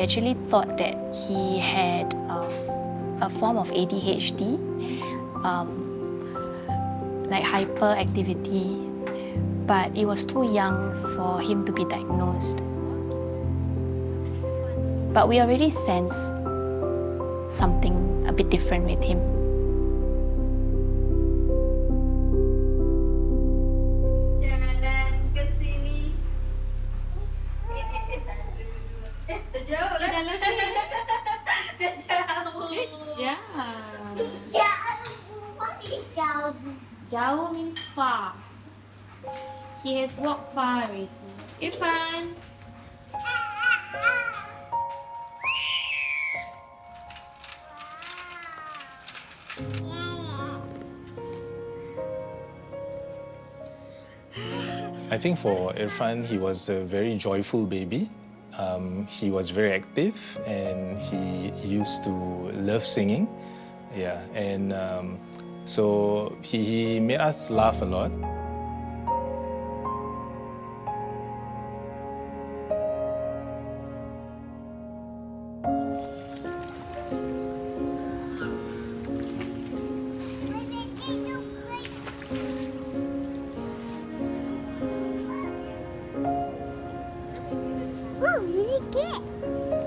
actually thought that he had a form of ADHD, like hyperactivity, but it was too young for him to be diagnosed. But we already sensed something a bit different with him. Jauh means far. He has walked far already. Irfan. I think for Irfan, he was a very joyful baby. He was very active and he used to love singing. Yeah, and so he made us laugh a lot.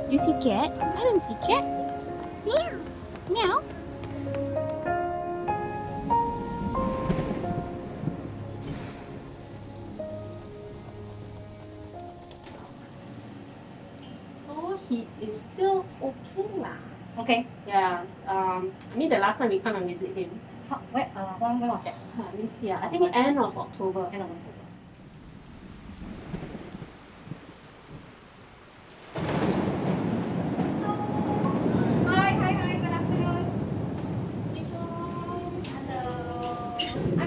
You see cat? I don't see cat. Meow. Meow. So he is still okay lah. Okay. Yeah. I mean the last time we come and visit him. When was that? Let me see. I think end of October. End of October.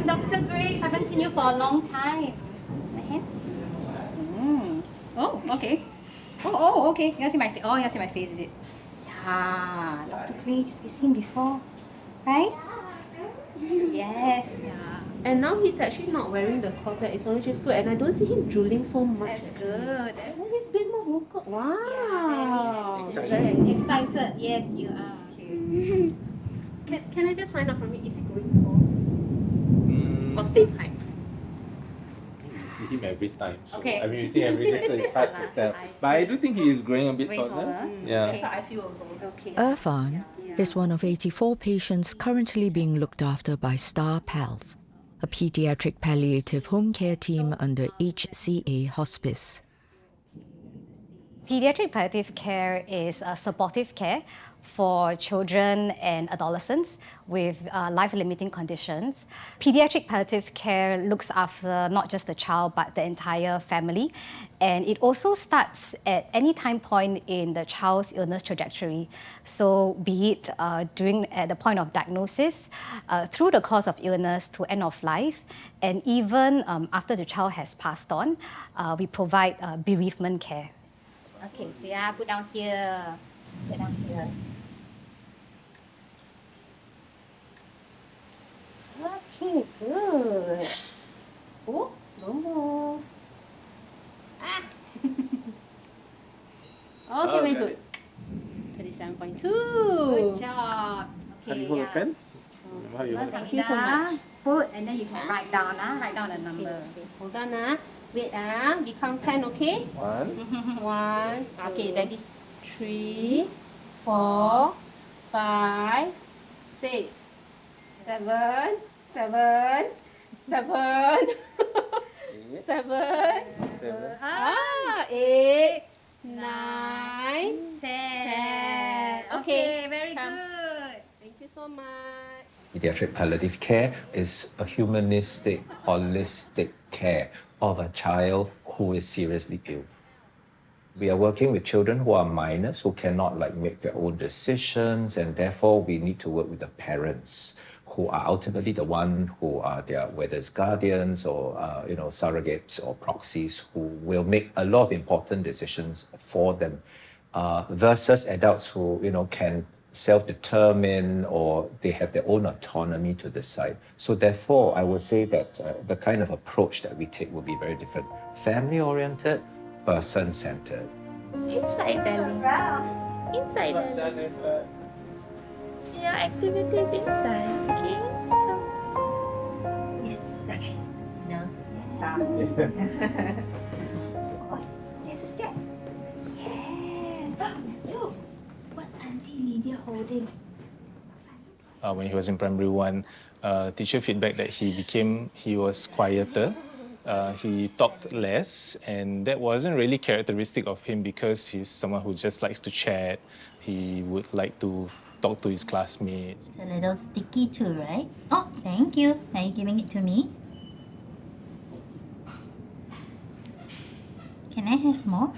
Dr. Grace, I haven't seen you for a long time. My hand? Oh, okay. Oh, okay. You want to see my face? Oh, you want to see my face, is it? Yeah, Dr. Grace, we've seen before, right? Yes. Yeah. And now he's actually not wearing the collar. It's only just good, and I don't see him drooling so much. That's good. And he's a bit more vocal. Wow. Yeah, very excited. Yes, you are. Can I just find out from you? Is he growing tall? Or same height? We see him every time. So, Okay. I mean, we see him every day, so it's hard to tell. But I do think he is growing a bit Way taller. taller. Yeah. That's what I feel also. Okay. Irfan is one of 84 patients currently being looked after by Star Pals, a paediatric palliative home care team under HCA Hospice. Pediatric palliative care is a supportive care for children and adolescents with life-limiting conditions. Pediatric palliative care looks after not just the child but the entire family, and it also starts at any time point in the child's illness trajectory. So be it at the point of diagnosis, through the course of illness to end of life, and even after the child has passed on, we provide bereavement care. Okay, so yeah, put down here. Put down here. Okay, good. Oh, don't move. Ah. Okay, very good. 37.2. Good job. How do you hold a pen? How do you hold it? Thank you so much. Put and then you can write down, write down the number. Okay, hold on. Wait, we count 10, okay? 1. 1. Okay, Daddy. 3, 4, 5, 6, 7, 7, 7, 7, 8, 9, 10. Okay, very Come. good. Thank you so much. Pediatric palliative care is a humanistic, holistic care of a child who is seriously ill. We are working with children who are minors, who cannot make their own decisions, and therefore we need to work with the parents, who are ultimately the one who are their, whether it's guardians or surrogates or proxies, who will make a lot of important decisions for them, versus adults who can self-determine or they have their own autonomy to decide. So therefore, I would say that the kind of approach that we take will be very different. Family-oriented, person-centered. Inside, darling. Inside, darling. Your activity is inside, okay? Come. Yes, okay. Now stop. There's a step. Yes. Look, what's Auntie Lydia holding? When he was in primary one, teacher feedback that he was quieter. He talked less, and that wasn't really characteristic of him because he's someone who just likes to chat. He would like to talk to his classmates. It's a little sticky too, right? Oh, thank you. Are you giving it to me? Can I have more?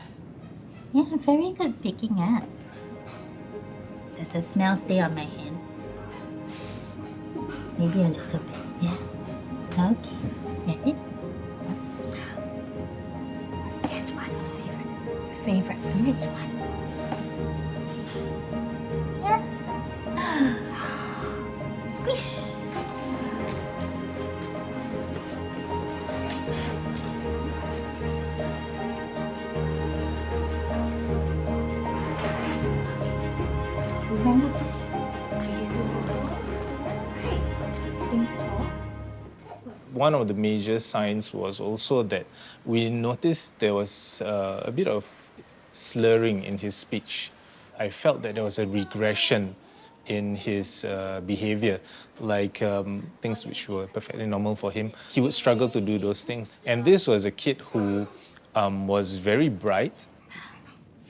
Yeah, very good picking up. Does the smell stay on my hand? Maybe a little bit, yeah. Okay. Ready? Guess what? Favorite. This one. Yeah. Squish. Remember this? One of the major signs was also that we noticed there was a bit of slurring in his speech. I felt that there was a regression in his behavior, like things which were perfectly normal for him. He would struggle to do those things. And this was a kid who was very bright.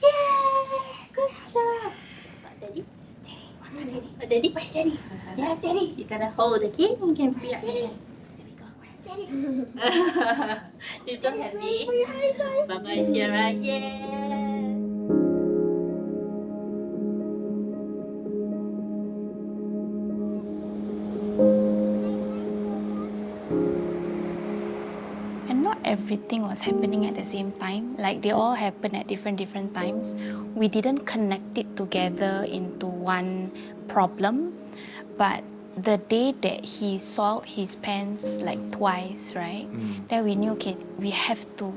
Yes! Good job! Daddy? Daddy? Where's Daddy? Yes, Daddy! You gotta hold, okay? You can free up. There we go. Where's Daddy? He's so happy. Mama is here, right? Yes! And not everything was happening at the same time. Like they all happened at different times. We didn't connect it together into one problem. But the day that he soiled his pants like twice, right? Then we knew, okay, we have to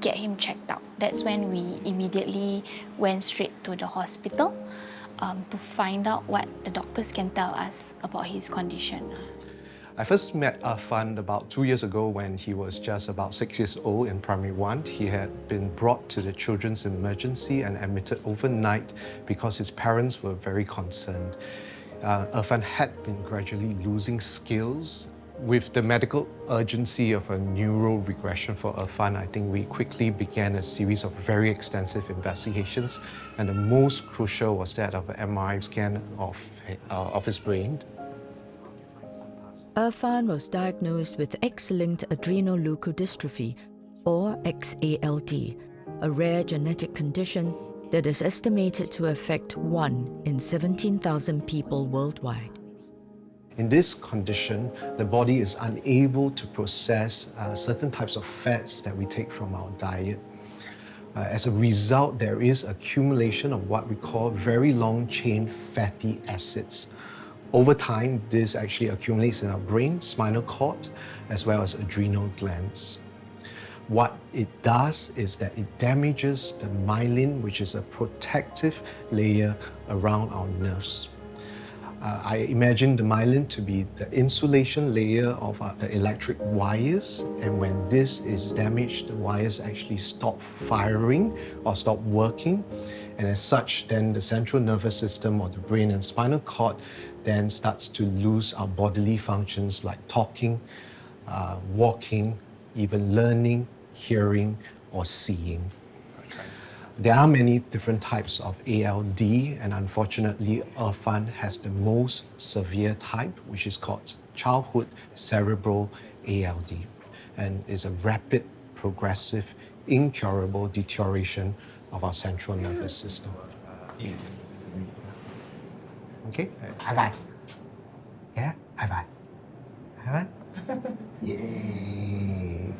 get him checked out. That's when we immediately went straight to the hospital to find out what the doctors can tell us about his condition. I first met Irfan about 2 years ago when he was just about 6 years old in primary one. He had been brought to the children's emergency and admitted overnight because his parents were very concerned. Irfan had been gradually losing skills. With the medical urgency of a neural regression for Irfan, I think we quickly began a series of very extensive investigations, and the most crucial was that of an MRI scan of his brain. Irfan was diagnosed with X-linked adrenoleukodystrophy, or XALD, a rare genetic condition that is estimated to affect 1 in 17,000 people worldwide. In this condition, the body is unable to process certain types of fats that we take from our diet. As a result, there is accumulation of what we call very long-chain fatty acids. Over time, this actually accumulates in our brain, spinal cord, as well as adrenal glands. What it does is that it damages the myelin, which is a protective layer around our nerves. I imagine the myelin to be the insulation layer of the electric wires, and when this is damaged, the wires actually stop firing or stop working, and as such, then the central nervous system or the brain and spinal cord then starts to lose our bodily functions like talking, walking, even learning, hearing, or seeing. There are many different types of ALD, and unfortunately, Irfan has the most severe type, which is called childhood cerebral ALD, and is a rapid, progressive, incurable deterioration of our central nervous system. Yes. Okay? High five. Yeah? High five. High five. Yay.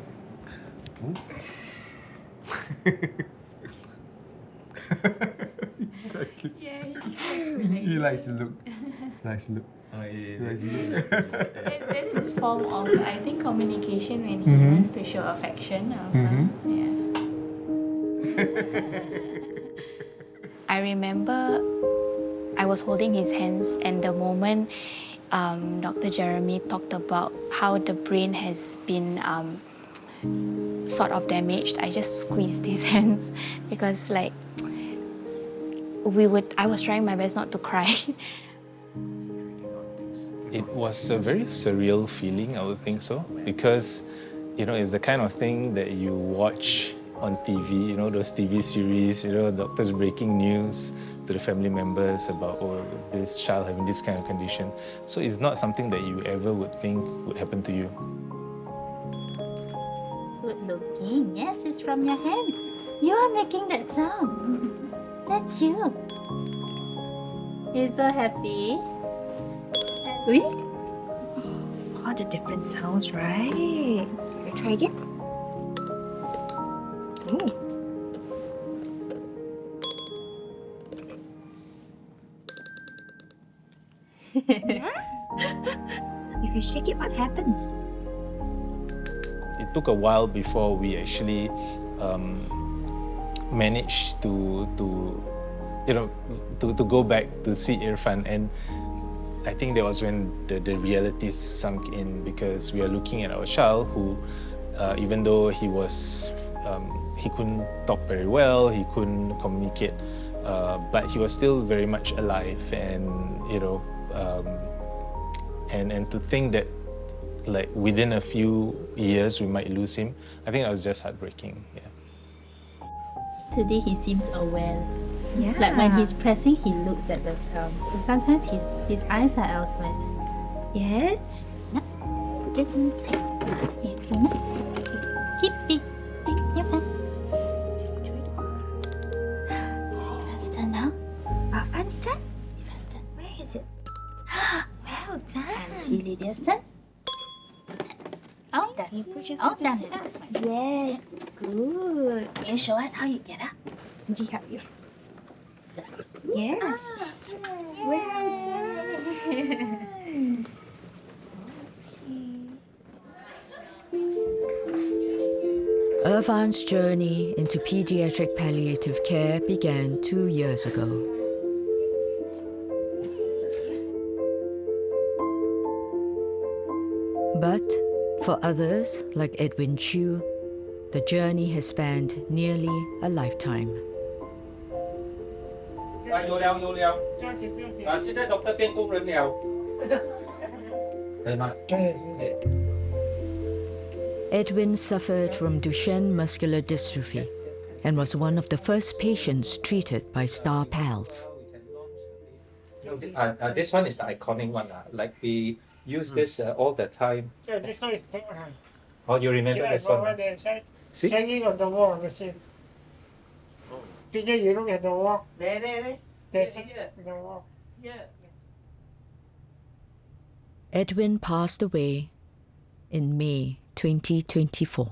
Yeah, He likes to look. Likes to look. Oh, This is form of, I think, communication when he wants to show affection also. Yeah. I remember I was holding his hands, and the moment Dr. Jeremy talked about how the brain has been sort of damaged, I just squeezed his hands because like I was trying my best not to cry. It was a very surreal feeling, I would think so, because, it's the kind of thing that you watch on TV, those TV series, doctors breaking news to the family members about, this child having this kind of condition. So it's not something that you ever would think would happen to you. Good looking. Yes, it's from your hand. You are making that sound. That's you. You're so happy. Happy? All the different sounds, right? Okay, try again. Ooh. If you shake it, what happens? It took a while before we actually managed to go back to see Irfan, and I think that was when the reality sunk in, because we are looking at our child who, even though he couldn't talk very well, he couldn't communicate, but he was still very much alive, and and to think that like within a few years we might lose him, I think that was just heartbreaking. Yeah. Today he seems aware. Yeah. Like when he's pressing, he looks at the sound. And sometimes his eyes are elsewhere. Yes. Yeah. Put this inside. Okay, clean up. Keep it. Your pen. Irfan's turn now. Irfan's turn? Irfan's turn. Where is it? Well done. Auntie Lydia's turn. All Can you done. put All yourself done. to sit? Yes. Good. Can you show us how you get up? Auntie help you. Yes. Well done. Irfan's journey into pediatric palliative care began 2 years ago. But for others, like Edwin Chu, the journey has spanned nearly a lifetime. 有了有了，现在 doctor 变工人了，可以吗？可以。 Edwin suffered from Duchenne muscular dystrophy and was one of the first patients treated by Star Pals. This one is the iconic one. Like we use this all the time. This one is Oh, you remember this one? See? hanging on the wall on the same. Figure you look at the wall. There's the wall. Edwin passed away in May 2024.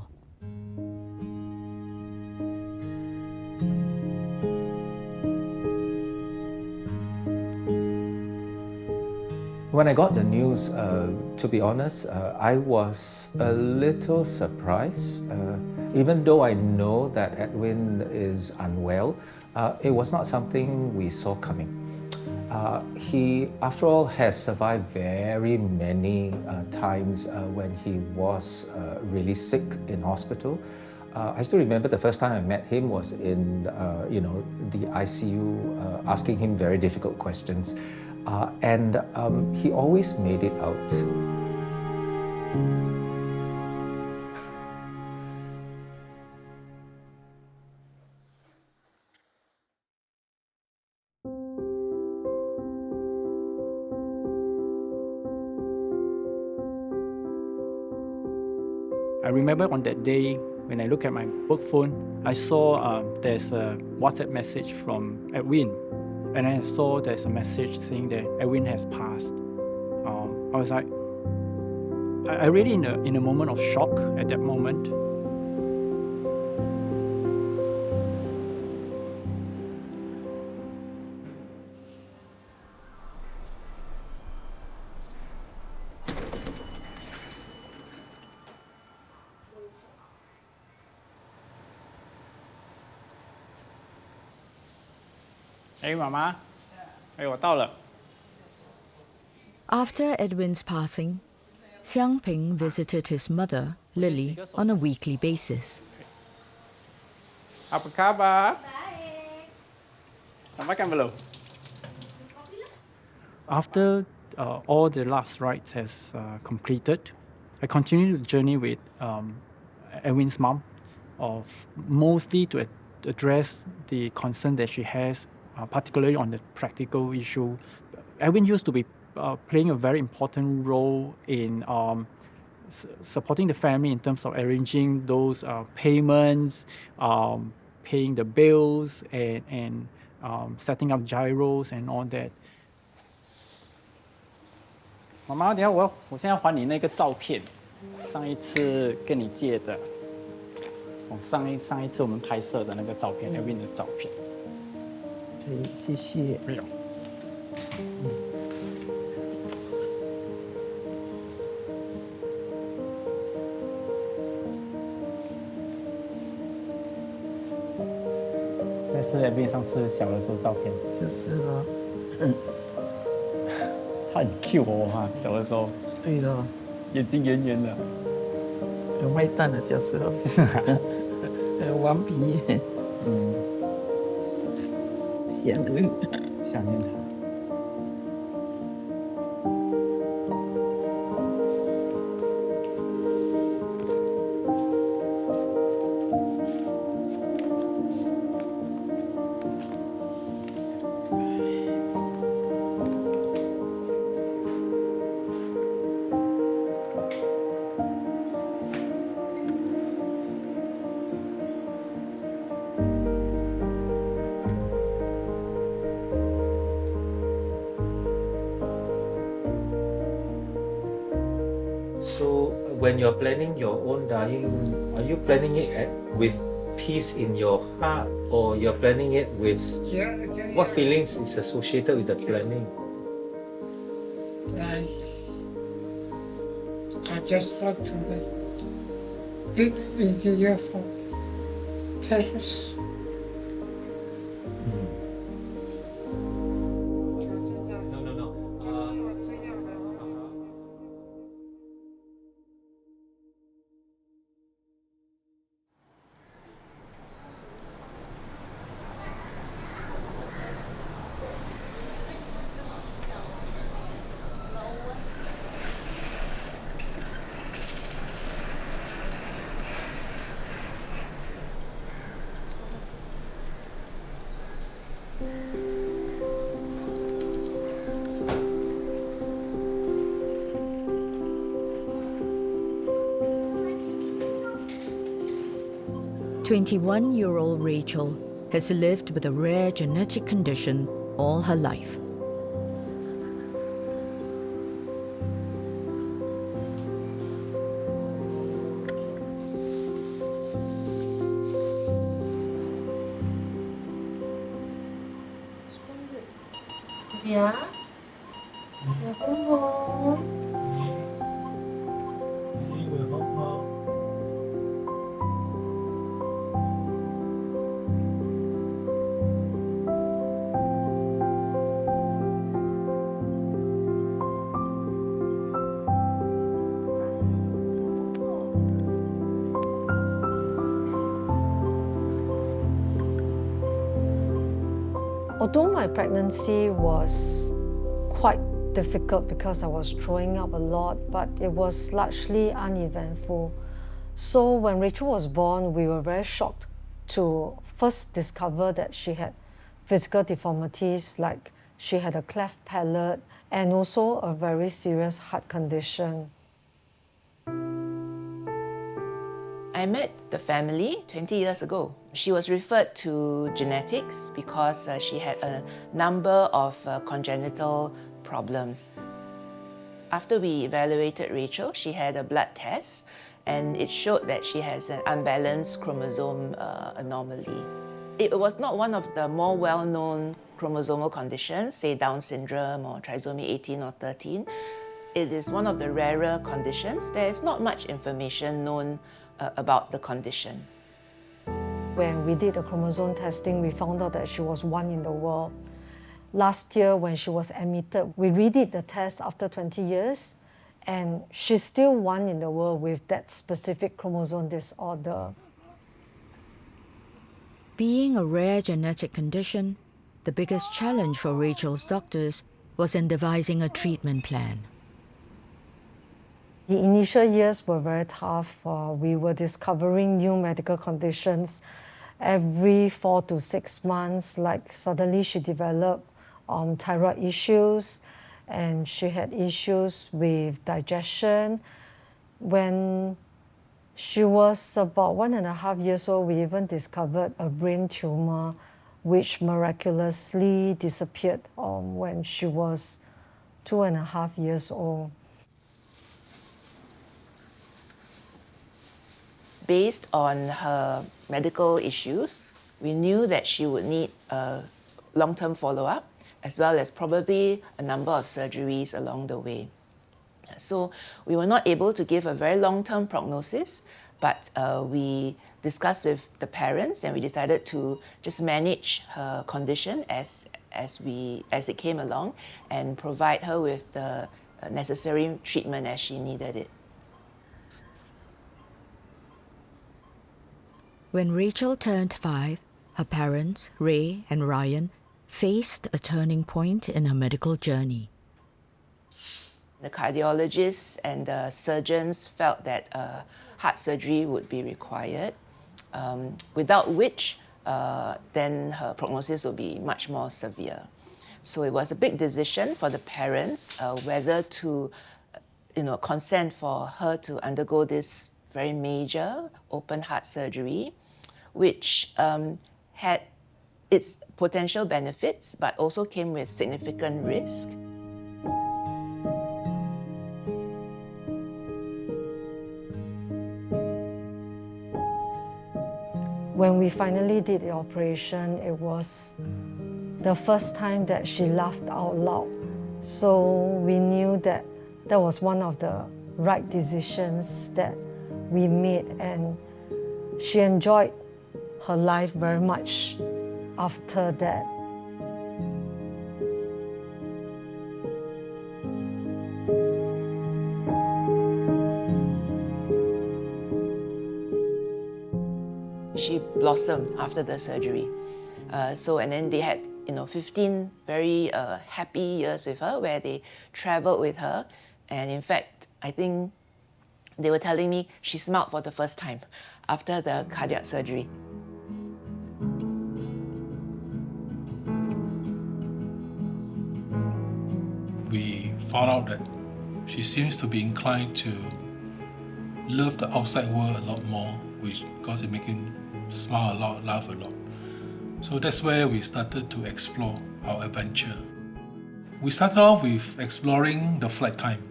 When I got the news, to be honest, I was a little surprised. Even though I know that Edwin is unwell, it was not something we saw coming. He, after all, has survived very many times when he was really sick in hospital. I still remember the first time I met him was in, the ICU, asking him very difficult questions. And he always made it out. I remember on that day when I look at my work phone, I saw there's a WhatsApp message from Edwin. And I saw there's a message saying that Edwin has passed. I was like, I really in a moment of shock at that moment. 哎，妈妈，哎，我到了。 After Edwin's passing, Xiangping visited his mother, Lily, on a weekly basis. Apa kabar? Dah makan belum? After all the last rites has completed, I continued the journey with Edwin's mom, of mostly to address the concern that she has, particularly on the practical issue. Edwin used to be playing a very important role in supporting the family in terms of arranging those payments, paying the bills, and setting up gyros and all that. 妈妈，等一下我现在要还你那个照片，上一次跟你借的，上一次我们拍摄的那个照片 ，Edwin 的照片。对，谢谢。没有。这是 Edwin 上次小的时候照片。就是了。他很 Q 哦哈，小的时候。对了。眼睛圆圆的。很坏蛋的小时候。是啊。很顽皮。想念他。 So when you're planning your own dying, are you planning it with peace in your heart, or you're planning it with what feelings is associated with the planning? I just want to make it easier for parents. Twenty-one-year-old Rachael has lived with a rare genetic condition all her life. Yeah. Hello. Although my pregnancy was quite difficult because I was throwing up a lot, but it was largely uneventful. So when Rachael was born, we were very shocked to first discover that she had physical deformities, like she had a cleft palate and also a very serious heart condition. I met the family 20 years ago. She was referred to genetics because she had a number of congenital problems. After we evaluated Rachael, she had a blood test and it showed that she has an unbalanced chromosome anomaly. It was not one of the more well-known chromosomal conditions, say Down syndrome or trisomy 18 or 13. It is one of the rarer conditions. There is not much information known about the condition. When we did the chromosome testing, we found out that she was one in the world. last year when she was admitted, we redid the test after 20 years, and she's still one in the world with that specific chromosome disorder. Being a rare genetic condition, the biggest challenge for Rachael's doctors was in devising a treatment plan. The initial years were very tough. We were discovering new medical conditions every 4 to 6 months. Like suddenly she developed thyroid issues, and she had issues with digestion. When she was about 1.5 years old, we even discovered a brain tumor, which miraculously disappeared when she was 2.5 years old. Based on her medical issues, we knew that she would need a long-term follow-up, as well as probably a number of surgeries along the way. So we were not able to give a very long-term prognosis, but we discussed with the parents and we decided to just manage her condition as it came along and provide her with the necessary treatment as she needed it. When Rachael turned 5, her parents, Rae and Ryan, faced a turning point in her medical journey. The cardiologists and the surgeons felt that heart surgery would be required, without which then her prognosis would be much more severe. So it was a big decision for the parents whether to consent for her to undergo this very major open heart surgery, which had its potential benefits but also came with significant risk. When we finally did the operation, it was the first time that she laughed out loud. So we knew that that was one of the right decisions that we made, and she enjoyed her life very much after that. She blossomed after the surgery. And then they had 15 very happy years with her where they traveled with her. And in fact, I think they were telling me she smiled for the first time after the cardiac surgery. We found out that she seems to be inclined to love the outside world a lot more, because it makes him smile a lot, laugh a lot. So that's where we started to explore our adventure. We started off with exploring the flight time.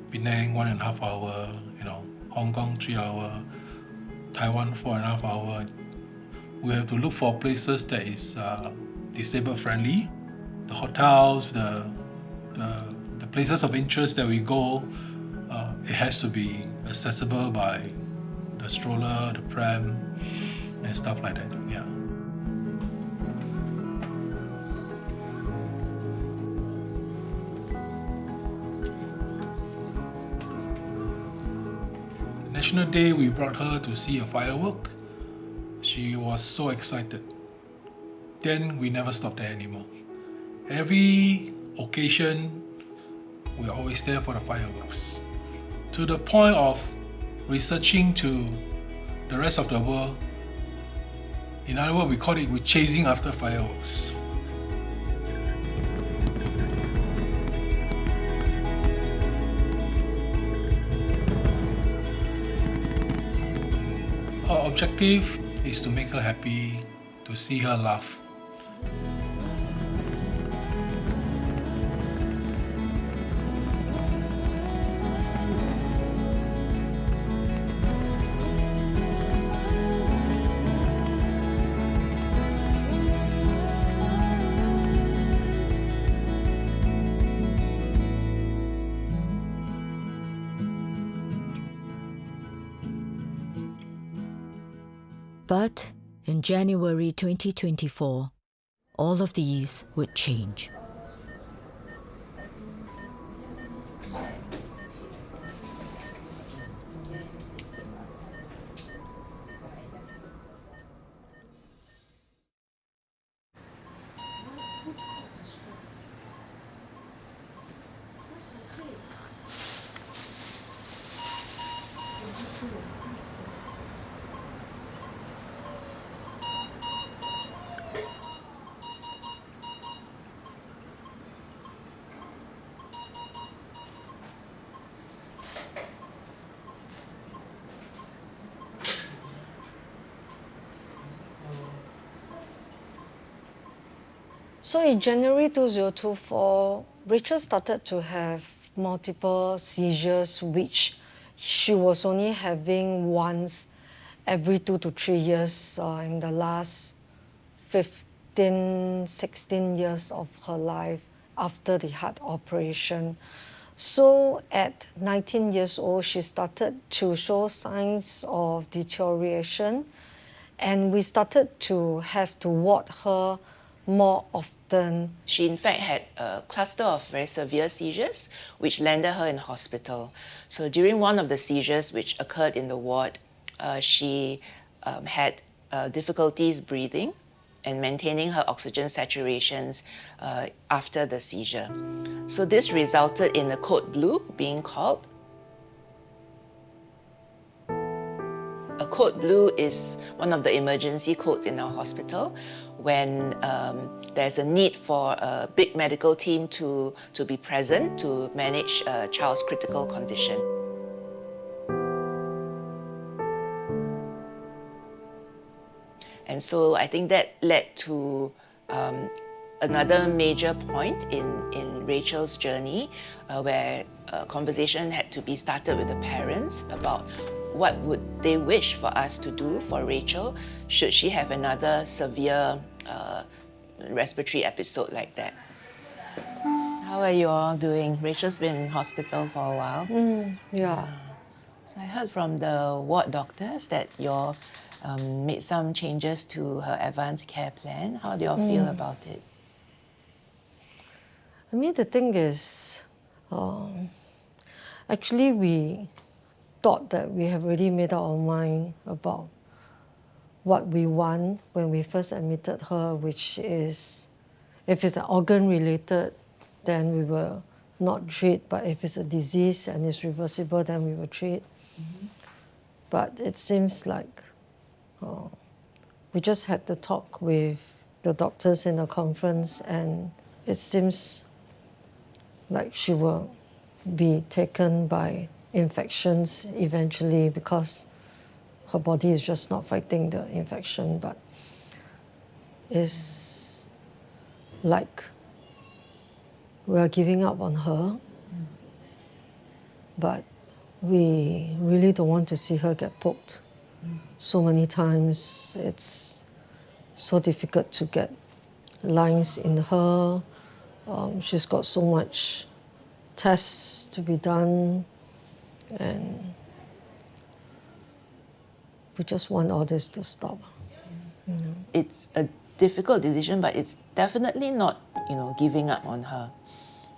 Penang, 1.5 hour, Hong Kong, 3 hour, Taiwan, 4.5 hour. We have to look for places that is disabled friendly. The hotels, the places of interest that we go, it has to be accessible by the stroller, the pram, and stuff like that. Yeah. National Day, we brought her to see a firework. She was so excited. Then we never stopped there anymore. Every occasion, we're always there for the fireworks. To the point of researching to the rest of the world. In other words, we're chasing after fireworks. Our objective is to make her happy, to see her laugh. But in January 2024, all of these would change. So in January 2024, Rachael started to have multiple seizures, which she was only having once every 2 to 3 years in the last 15, 16 years of her life after the heart operation. So at 19 years old, she started to show signs of deterioration, and we started to have to ward her more often. She in fact had a cluster of very severe seizures which landed her in hospital. So during one of the seizures which occurred in the ward, she had difficulties breathing and maintaining her oxygen saturations after the seizure. So this resulted in a code blue being called. A code blue is one of the emergency codes in our hospital when there's a need for a big medical team to be present to manage a child's critical condition. And so I think that led to another major point in Rachael's journey where a conversation had to be started with the parents about what would they wish for us to do for Rachael should she have another severe respiratory episode like that. How are you all doing? Rachael's been in hospital for a while. Yeah. So I heard from the ward doctors that you all made some changes to her advanced care plan. How do you all feel about it? I mean, the thing is, actually we thought that we have already made up our mind about what we want when we first admitted her, which is, if it's an organ related, then we will not treat, but if it's a disease and it's reversible, then we will treat. But it seems like we just had to talk with the doctors in the conference, and it seems like she will be taken by infections eventually because her body is just not fighting the infection. But it's like we are giving up on her, but we really don't want to see her get poked so many times. It's so difficult to get lines in her. She's got so much tests to be done, and we just want all this to stop. You know? It's a difficult decision, but it's definitely not, giving up on her.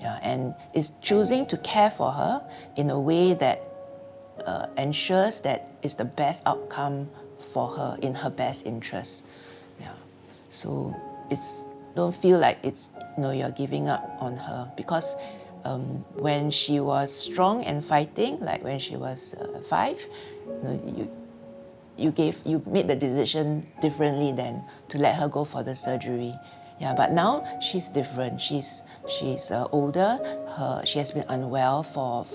Yeah, and it's choosing to care for her in a way that ensures that it's the best outcome for her in her best interest. Yeah, so don't feel like it's you're giving up on her, because when she was strong and fighting, like when she was 5, you made the decision differently then to let her go for the surgery. Yeah, but now she's different. She's older. She has been unwell for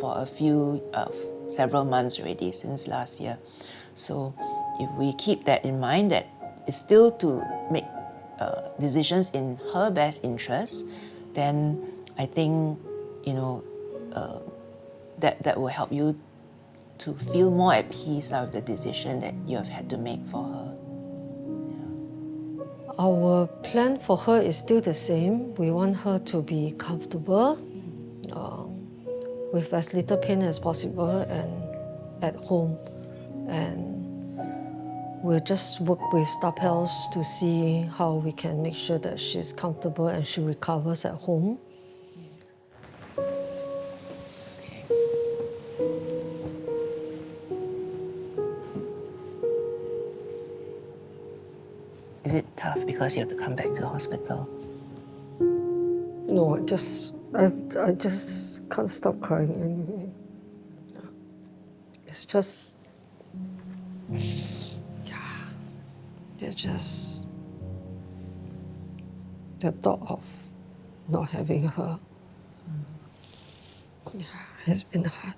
several months already since last year. So if we keep that in mind, that it's still to make decisions in her best interest, then I think that will help you to feel more at peace of the decision that you have had to make for her. Our plan for her is still the same. We want her to be comfortable, with as little pain as possible, and at home. And We'll just work with staff health to see how we can make sure that she's comfortable and she recovers at home. Is it tough because you have to come back to hospital? No, I just can't stop crying anyway. It's just, it's just the thought of not having her. It's been hard.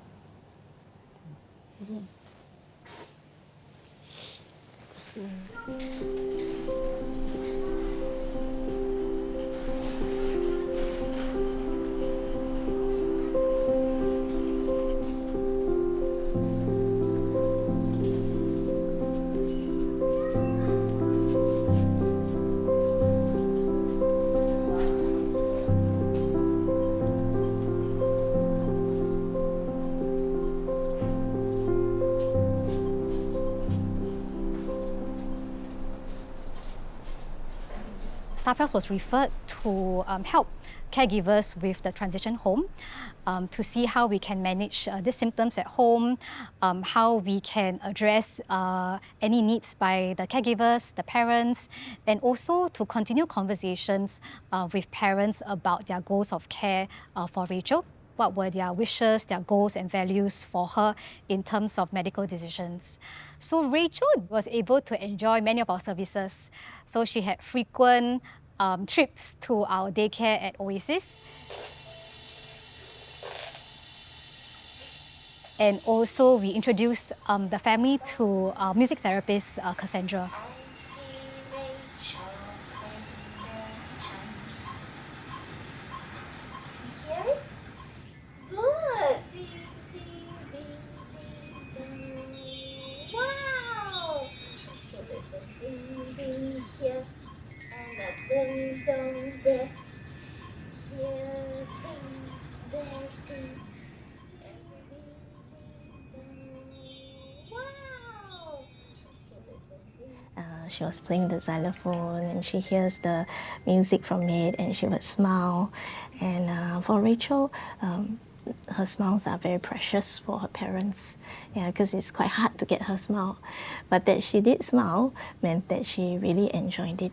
Staff Health was referred to help caregivers with the transition home, to see how we can manage the symptoms at home, how we can address any needs by the caregivers, the parents, and also to continue conversations with parents about their goals of care for Rachael. What were their wishes, their goals and values for her in terms of medical decisions. So Rachael was able to enjoy many of our services. So she had frequent trips to our daycare at Oasis. And also we introduced the family to our music therapist, Cassandra. She was playing the xylophone and she hears the music from it and she would smile. And for Rachael, her smiles are very precious for her parents, because it's quite hard to get her smile. But that she did smile meant that she really enjoyed it.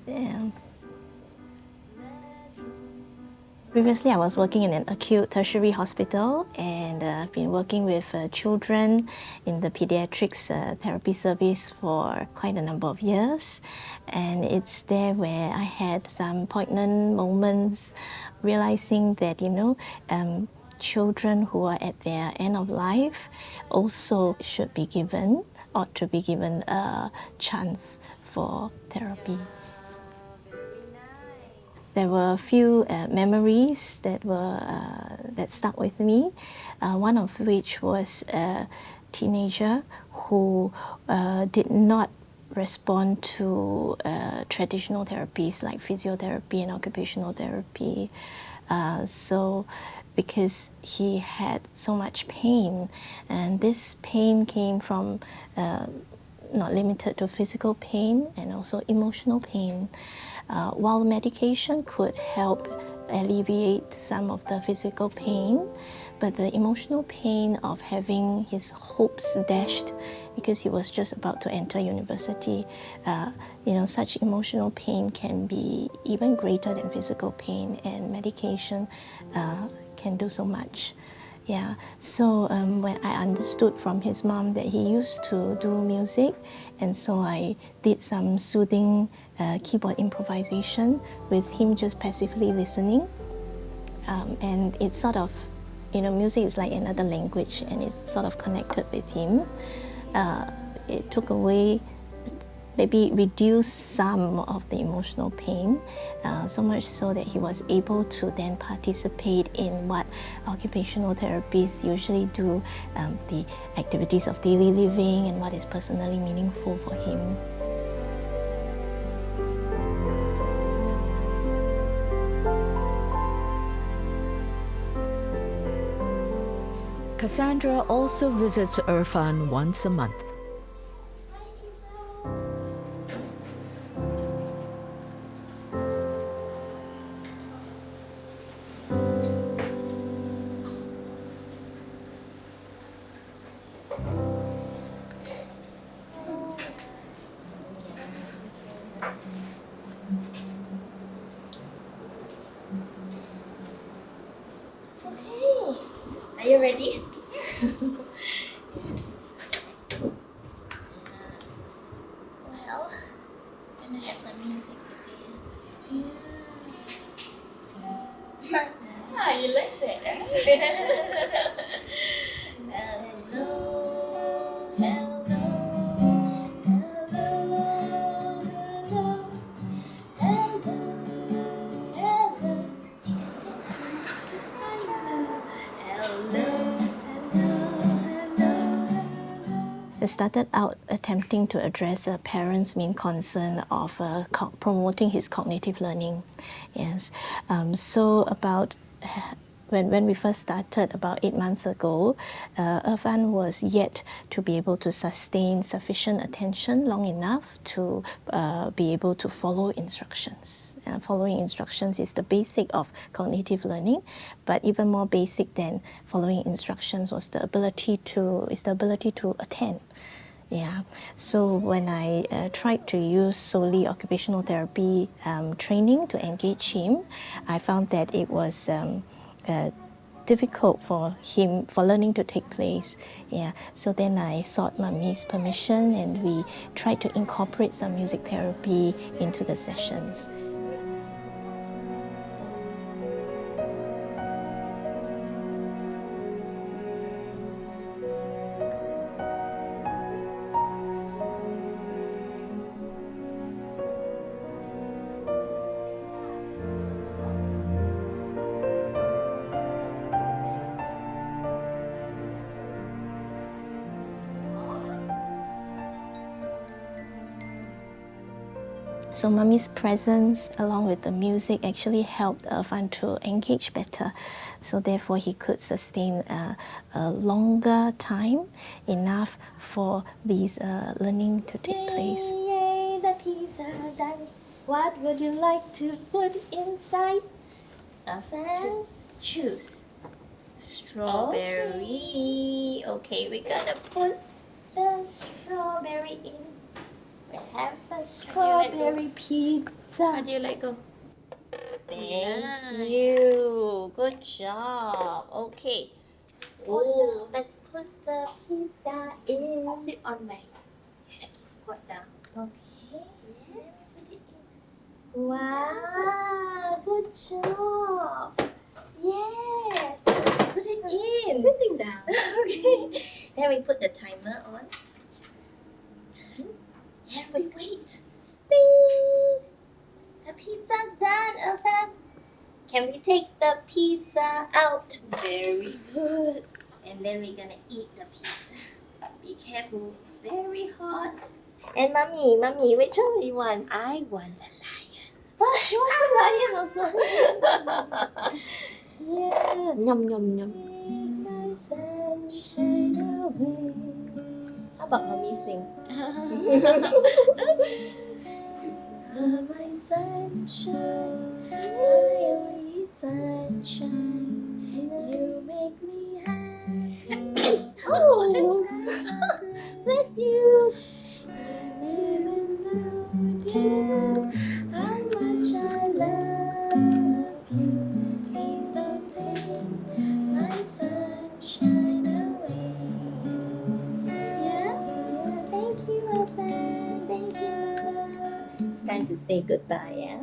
Previously, I was working in an acute tertiary hospital, and I've been working with children in the Paediatrics therapy service for quite a number of years. And it's there where I had some poignant moments, realizing that, children who are at their end of life also should be given, ought to be given a chance for therapy. There were a few memories that stuck with me. One of which was a teenager who did not respond to traditional therapies like physiotherapy and occupational therapy. So because he had so much pain, and this pain came from not limited to physical pain and also emotional pain. While medication could help alleviate some of the physical pain, but the emotional pain of having his hopes dashed because he was just about to enter university, such emotional pain can be even greater than physical pain, and medication can do so much. So when I understood from his mom that he used to do music, and so I did some soothing keyboard improvisation with him just passively listening. And it sort of, music is like another language, and it sort of connected with him. It took away, maybe reduced some of the emotional pain, so much so that he was able to then participate in what occupational therapists usually do, the activities of daily living and what is personally meaningful for him. Cassandra also visits Irfan once a month. Are you ready? Yes. Well, I'm gonna have some music today. Yeah. Ah, you like that? That's it. Hello, hello, hello, hello, hello, hello. Tika say hello, hello, hello. I started out attempting to address a parent's main concern of promoting his cognitive learning. Yes, so about when we first started about 8 months ago, Irfan was yet to be able to sustain sufficient attention long enough to be able to follow instructions. Following instructions is the basic of cognitive learning, but even more basic than following instructions was the ability to attend. Yeah, so when I tried to use solely occupational therapy training to engage him, I found that it was difficult for learning to take place. Yeah, so then I sought Mummy's permission and we tried to incorporate some music therapy into the sessions. So Mummy's presence along with the music actually helped Irfan to engage better. So therefore he could sustain a longer time, enough for these learning to take place. Yay, the pizza dance. What would you like to put inside? Irfan, choose. Strawberry. Okay, we're gonna put the strawberry in. We'll have a strawberry pizza. How do you let go? Thank you. Good job. Okay. Let's put the pizza in. Sit on my squat down. Okay. Let me put it in. Wow. Good job. Yes. Put it in. Sitting down. Okay. Then we put the timer on. And we wait. Ding! The pizza's done, Irfan. Can we take the pizza out? Very good. And then we're gonna eat the pizza. Be careful, it's very hot. And Mummy, which one do you want? I want the lion. Oh, she wants the lion also. Yeah. Yum, yum, yum. Take my sunshine away. How about Mummy sing? My sunshine, my only sunshine, you make me happy. Oh, bless you. You never know how much I love you. Please don't take my sunshine away. Yeah, thank you, Edwin. Thank you. It's time to say goodbye, yeah?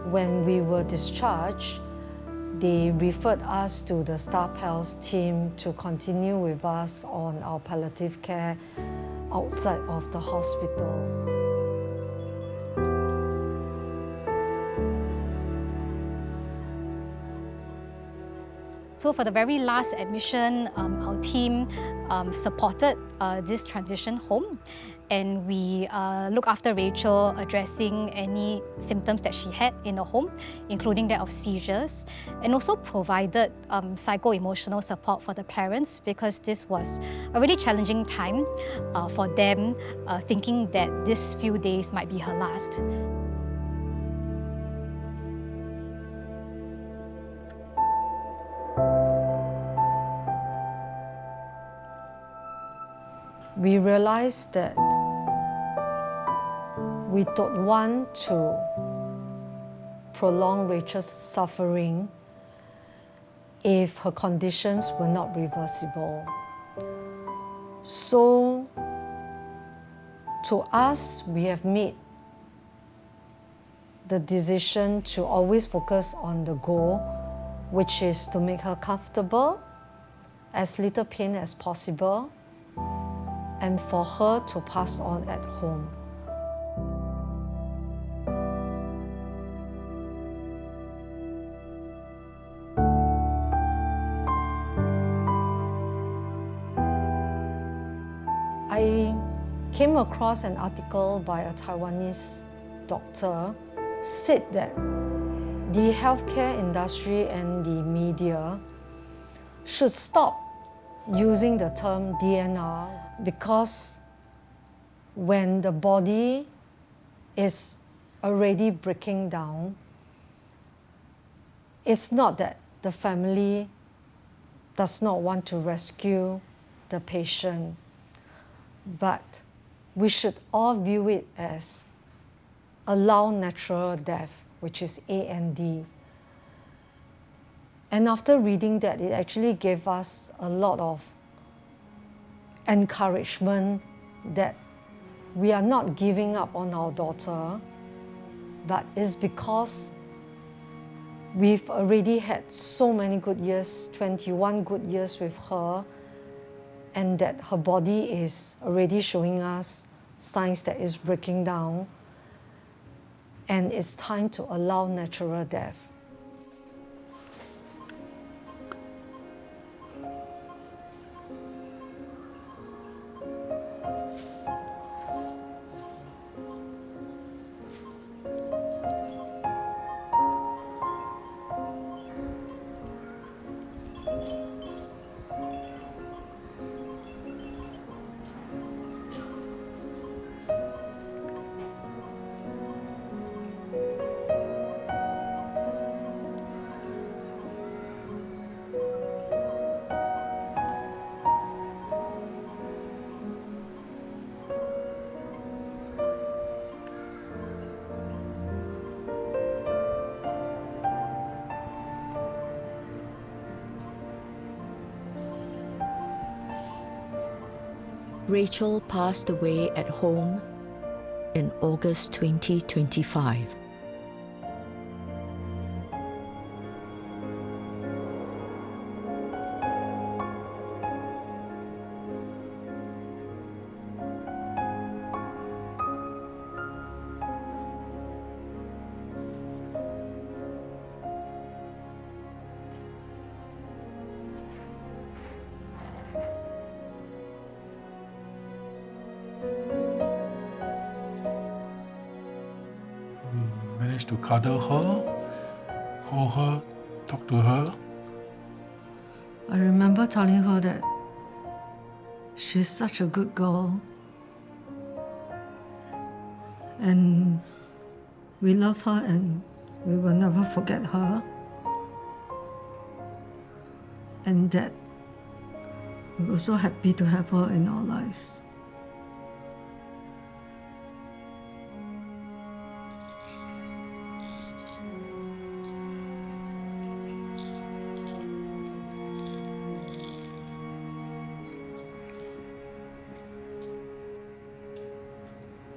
When we were discharged, they referred us to the Star Pals team to continue with us on our palliative care outside of the hospital. So for the very last admission, our team supported this transition home. and we look after Rachael, addressing any symptoms that she had in the home, including that of seizures, and also provided psycho-emotional support for the parents, because this was a really challenging time for them, thinking that this few days might be her last. We realized that we don't want to prolong Rachael's suffering if her conditions were not reversible. So, to us, we have made the decision to always focus on the goal, which is to make her comfortable, as little pain as possible, and for her to pass on at home. I came across an article by a Taiwanese doctor, said that the healthcare industry and the media should stop using the term DNR, because when the body is already breaking down, it's not that the family does not want to rescue the patient, but we should all view it as allow natural death, which is AND. And after reading that, it actually gave us a lot of encouragement that we are not giving up on our daughter, but it's because we've already had so many good years, 21 good years with her, and that her body is already showing us signs that it's breaking down, and it's time to allow natural death. Rachael passed away at home in August 2025. Managed to cuddle her, hold her, talk to her. I remember telling her that she's such a good girl, and we love her and we will never forget her, and that we were so happy to have her in our lives.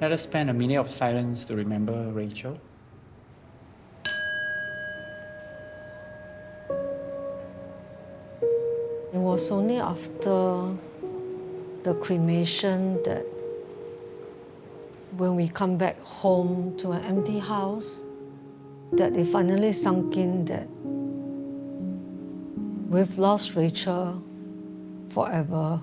Let us spend a minute of silence to remember Rachael. It was only after the cremation that when we come back home to an empty house, that it finally sunk in that we've lost Rachael forever.